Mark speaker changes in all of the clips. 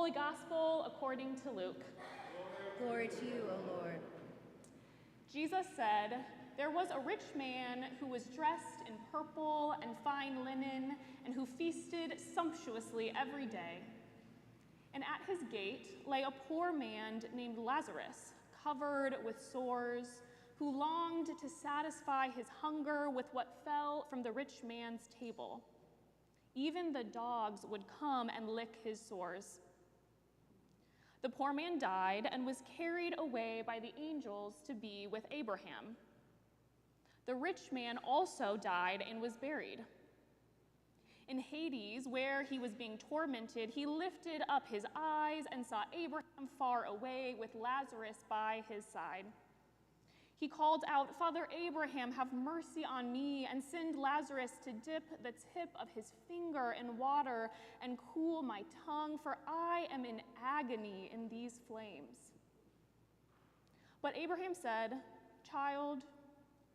Speaker 1: Holy Gospel according to Luke.
Speaker 2: Glory to you, O Lord.
Speaker 1: Jesus said, "There was a rich man who was dressed in purple and fine linen and who feasted sumptuously every day. And at his gate lay a poor man named Lazarus, covered with sores, who longed to satisfy his hunger with what fell from the rich man's table. Even the dogs would come and lick his sores. The poor man died and was carried away by the angels to be with Abraham. The rich man also died and was buried. In Hades, where he was being tormented, he lifted up his eyes and saw Abraham far away with Lazarus by his side. He called out, 'Father Abraham, have mercy on me and send Lazarus to dip the tip of his finger in water and cool my tongue, for I am in agony in these flames.' But Abraham said, 'Child,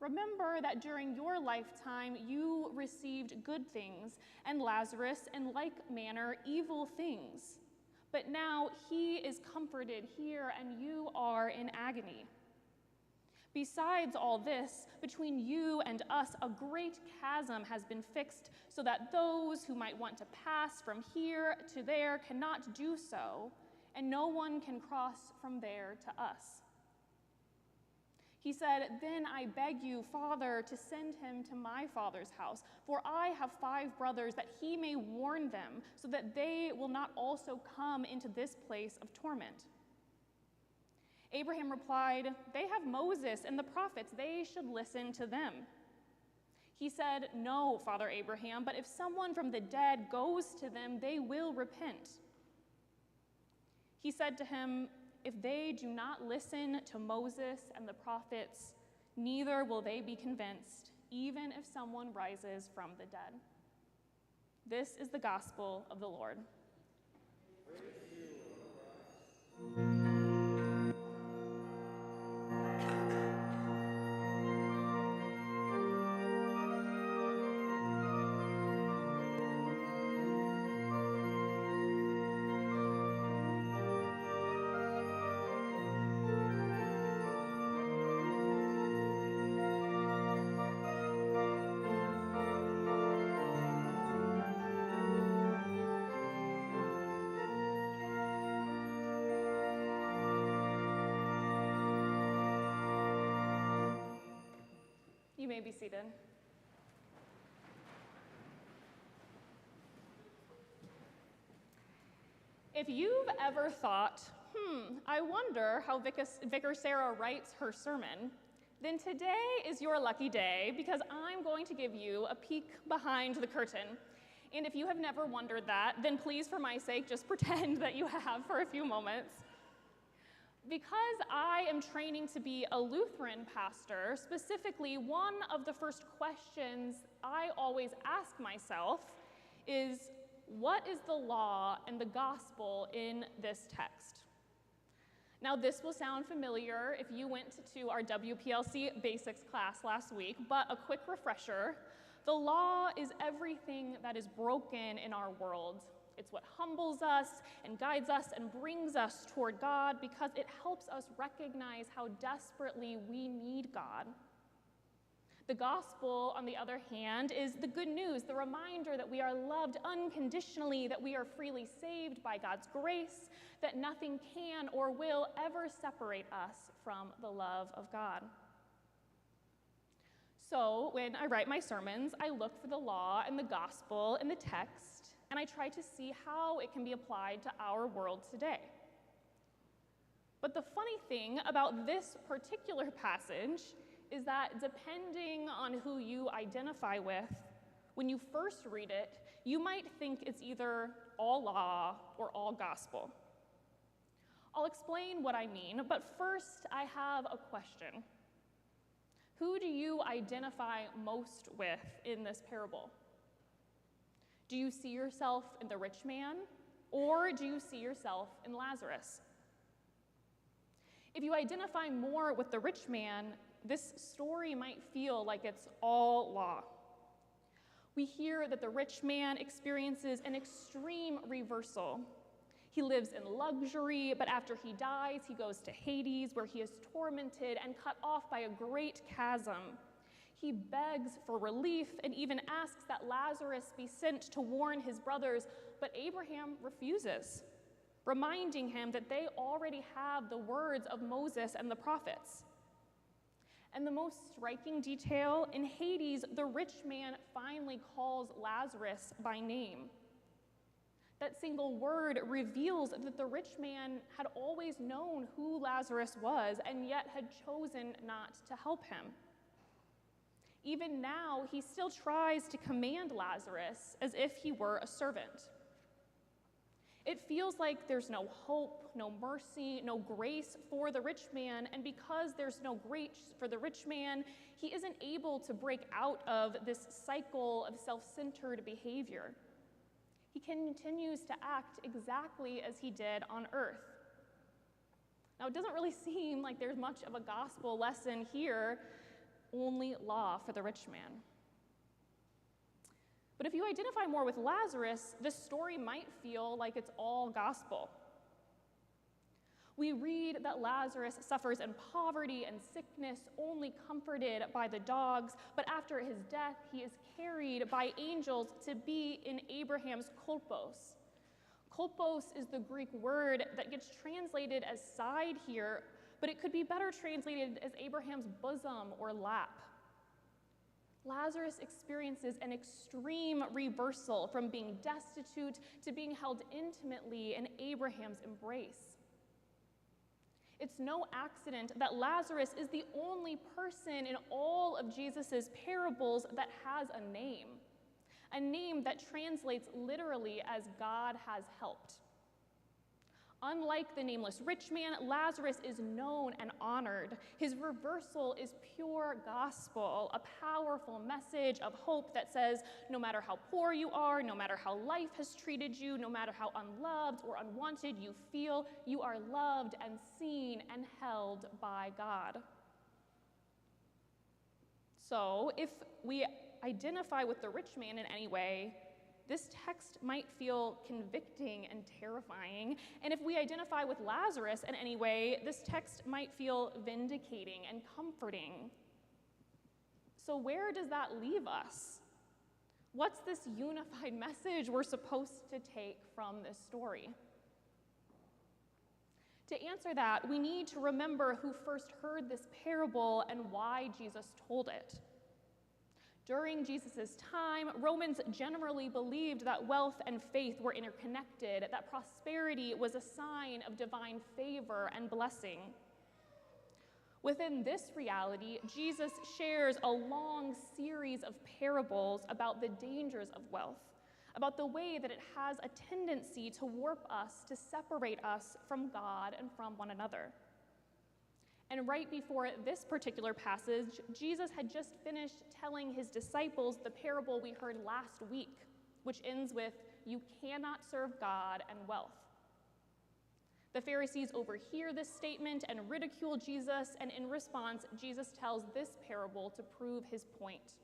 Speaker 1: remember that during your lifetime you received good things, and Lazarus in like manner evil things. But now he is comforted here and you are in agony. Besides all this, between you and us a great chasm has been fixed, so that those who might want to pass from here to there cannot do so, and no one can cross from there to us.' He said, 'Then I beg you, Father, to send him to my father's house, for I have 5 brothers, that he may warn them, so that they will not also come into this place of torment.' Abraham replied, 'They have Moses and the prophets. They should listen to them.' He said, 'No, Father Abraham, but if someone from the dead goes to them, they will repent.' He said to him, 'If they do not listen to Moses and the prophets, neither will they be convinced, even if someone rises from the dead.'" This is the gospel of the Lord.
Speaker 3: Praise you, O Christ.
Speaker 1: You may be seated. If you've ever thought, I wonder how Vicar Sarah writes her sermon, then today is your lucky day, because I'm going to give you a peek behind the curtain. And if you have never wondered that, then please, for my sake, just pretend that you have for a few moments. Because I am training to be a Lutheran pastor, specifically, one of the first questions I always ask myself is, what is the law and the gospel in this text? Now, this will sound familiar if you went to our WPLC basics class last week, but a quick refresher: the law is everything that is broken in our world. It's what humbles us and guides us and brings us toward God, because it helps us recognize how desperately we need God. The gospel, on the other hand, is the good news, the reminder that we are loved unconditionally, that we are freely saved by God's grace, that nothing can or will ever separate us from the love of God. So when I write my sermons, I look for the law and the gospel in the text, and I try to see how it can be applied to our world today. But the funny thing about this particular passage is that depending on who you identify with, when you first read it, you might think it's either all law or all gospel. I'll explain what I mean, but first I have a question. Who do you identify most with in this parable? Do you see yourself in the rich man, or do you see yourself in Lazarus? If you identify more with the rich man, this story might feel like it's all law. We hear that the rich man experiences an extreme reversal. He lives in luxury, but after he dies, he goes to Hades, where he is tormented and cut off by a great chasm. He begs for relief and even asks that Lazarus be sent to warn his brothers, but Abraham refuses, reminding him that they already have the words of Moses and the prophets. And the most striking detail, in Hades, the rich man finally calls Lazarus by name. That single word reveals that the rich man had always known who Lazarus was and yet had chosen not to help him. Even now, he still tries to command Lazarus as if he were a servant. It feels like there's no hope, no mercy, no grace for the rich man, and because there's no grace for the rich man, he isn't able to break out of this cycle of self-centered behavior. He continues to act exactly as he did on earth. Now, it doesn't really seem like there's much of a gospel lesson here, only law for the rich man. But if you identify more with Lazarus, this story might feel like it's all gospel. We read that Lazarus suffers in poverty and sickness, only comforted by the dogs, but after his death, he is carried by angels to be in Abraham's kolpos. Kolpos is the Greek word that gets translated as side here, but it could be better translated as Abraham's bosom or lap. Lazarus experiences an extreme reversal from being destitute to being held intimately in Abraham's embrace. It's no accident that Lazarus is the only person in all of Jesus' parables that has a name that translates literally as God has helped. Unlike the nameless rich man, Lazarus is known and honored. His reversal is pure gospel, a powerful message of hope that says no matter how poor you are, no matter how life has treated you, no matter how unloved or unwanted you feel, you are loved and seen and held by God. So if we identify with the rich man in any way, this text might feel convicting and terrifying. And if we identify with Lazarus in any way, this text might feel vindicating and comforting. So where does that leave us? What's this unified message we're supposed to take from this story? To answer that, we need to remember who first heard this parable and why Jesus told it. During Jesus' time, Romans generally believed that wealth and faith were interconnected, that prosperity was a sign of divine favor and blessing. Within this reality, Jesus shares a long series of parables about the dangers of wealth, about the way that it has a tendency to warp us, to separate us from God and from one another. And right before this particular passage, Jesus had just finished telling his disciples the parable we heard last week, which ends with, "You cannot serve God and wealth." The Pharisees overhear this statement and ridicule Jesus, and in response, Jesus tells this parable to prove his point.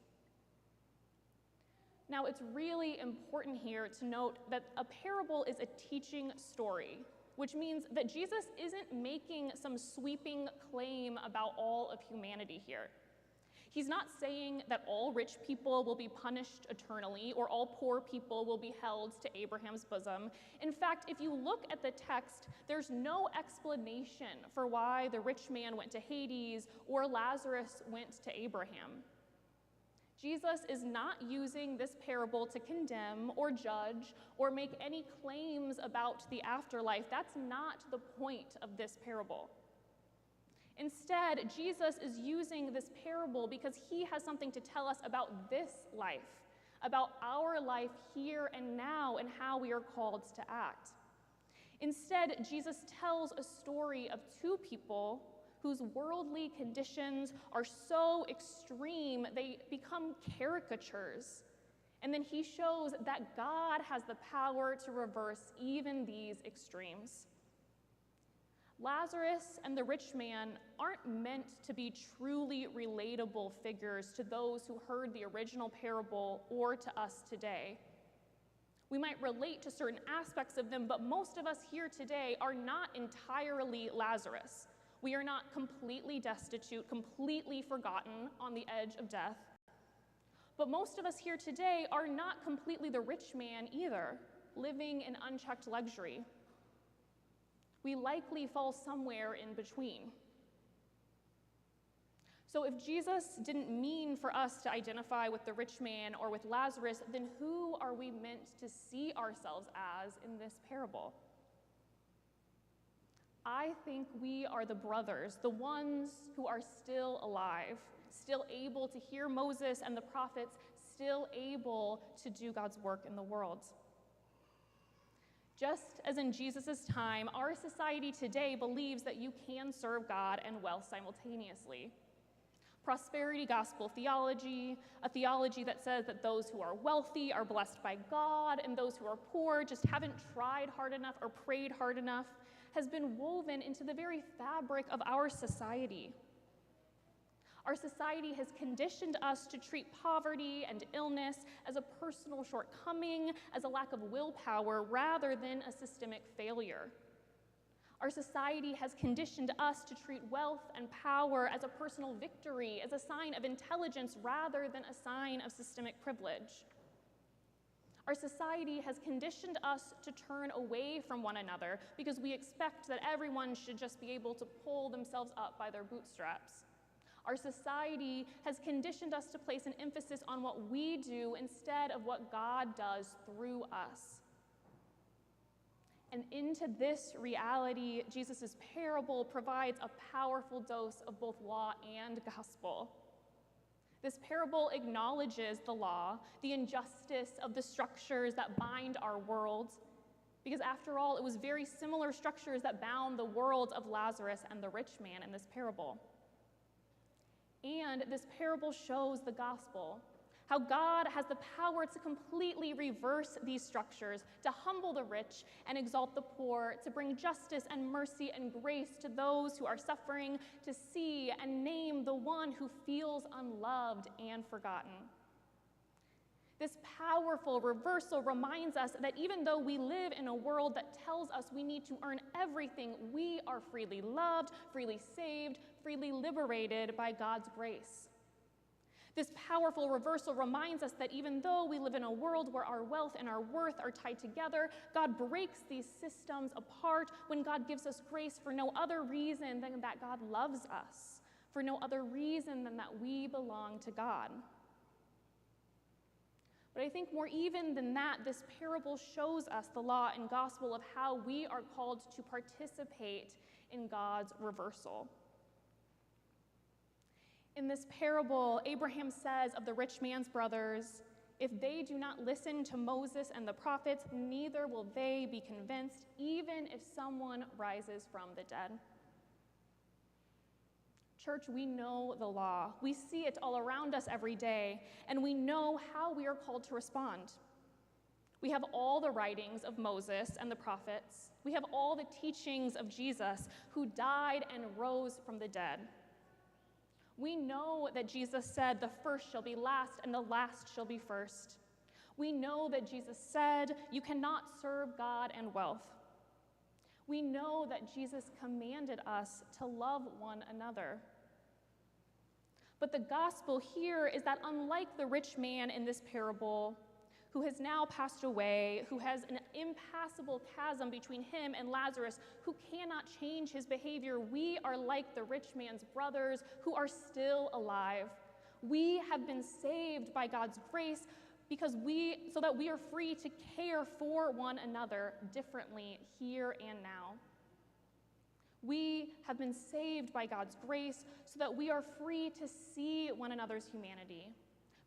Speaker 1: Now, it's really important here to note that a parable is a teaching story, which means that Jesus isn't making some sweeping claim about all of humanity here. He's not saying that all rich people will be punished eternally or all poor people will be held to Abraham's bosom. In fact, if you look at the text, there's no explanation for why the rich man went to Hades or Lazarus went to Abraham. Jesus is not using this parable to condemn or judge or make any claims about the afterlife. That's not the point of this parable. Instead, Jesus is using this parable because he has something to tell us about this life, about our life here and now and how we are called to act. Instead, Jesus tells a story of two people whose worldly conditions are so extreme they become caricatures. And then he shows that God has the power to reverse even these extremes. Lazarus and the rich man aren't meant to be truly relatable figures to those who heard the original parable or to us today. We might relate to certain aspects of them, but most of us here today are not entirely Lazarus. We are not completely destitute, completely forgotten on the edge of death. But most of us here today are not completely the rich man either, living in unchecked luxury. We likely fall somewhere in between. So if Jesus didn't mean for us to identify with the rich man or with Lazarus, then who are we meant to see ourselves as in this parable? I think we are the brothers, the ones who are still alive, still able to hear Moses and the prophets, still able to do God's work in the world. Just as in Jesus' time, our society today believes that you can serve God and wealth simultaneously. Prosperity gospel theology, a theology that says that those who are wealthy are blessed by God and those who are poor just haven't tried hard enough or prayed hard enough, has been woven into the very fabric of our society. Our society has conditioned us to treat poverty and illness as a personal shortcoming, as a lack of willpower, rather than a systemic failure. Our society has conditioned us to treat wealth and power as a personal victory, as a sign of intelligence, rather than a sign of systemic privilege. Our society has conditioned us to turn away from one another because we expect that everyone should just be able to pull themselves up by their bootstraps. Our society has conditioned us to place an emphasis on what we do instead of what God does through us. And into this reality, Jesus' parable provides a powerful dose of both law and gospel. This parable acknowledges the law, the injustice of the structures that bind our world, because after all, it was very similar structures that bound the worlds of Lazarus and the rich man in this parable. And this parable shows the gospel, how God has the power to completely reverse these structures, to humble the rich and exalt the poor, to bring justice and mercy and grace to those who are suffering, to see and name the one who feels unloved and forgotten. This powerful reversal reminds us that even though we live in a world that tells us we need to earn everything, we are freely loved, freely saved, freely liberated by God's grace. This powerful reversal reminds us that even though we live in a world where our wealth and our worth are tied together, God breaks these systems apart when God gives us grace for no other reason than that God loves us, for no other reason than that we belong to God. But I think more even than that, this parable shows us the law and gospel of how we are called to participate in God's reversal. In this parable, Abraham says of the rich man's brothers, "If they do not listen to Moses and the prophets, neither will they be convinced, even if someone rises from the dead." Church, we know the law. We see it all around us every day, and we know how we are called to respond. We have all the writings of Moses and the prophets. We have all the teachings of Jesus, who died and rose from the dead. We know that Jesus said, "The first shall be last, and the last shall be first." We know that Jesus said, "You cannot serve God and wealth." We know that Jesus commanded us to love one another. But the gospel here is that unlike the rich man in this parable, who has now passed away, who has an impassable chasm between him and Lazarus, who cannot change his behavior, we are like the rich man's brothers who are still alive. We have been saved by God's grace so that we are free to care for one another differently here and now. We have been saved by God's grace so that we are free to see one another's humanity,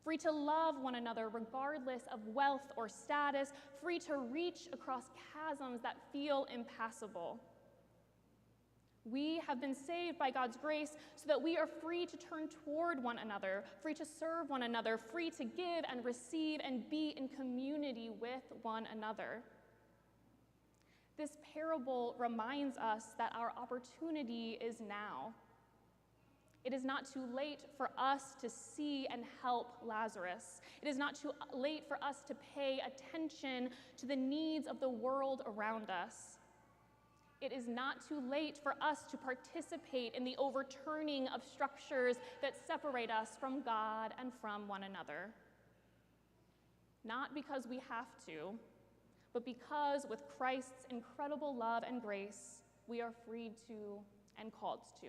Speaker 1: free to love one another regardless of wealth or status, free to reach across chasms that feel impassable. We have been saved by God's grace so that we are free to turn toward one another, free to serve one another, free to give and receive and be in community with one another. This parable reminds us that our opportunity is now. It is not too late for us to see and help Lazarus. It is not too late for us to pay attention to the needs of the world around us. It is not too late for us to participate in the overturning of structures that separate us from God and from one another. Not because we have to, but because with Christ's incredible love and grace, we are freed to and called to.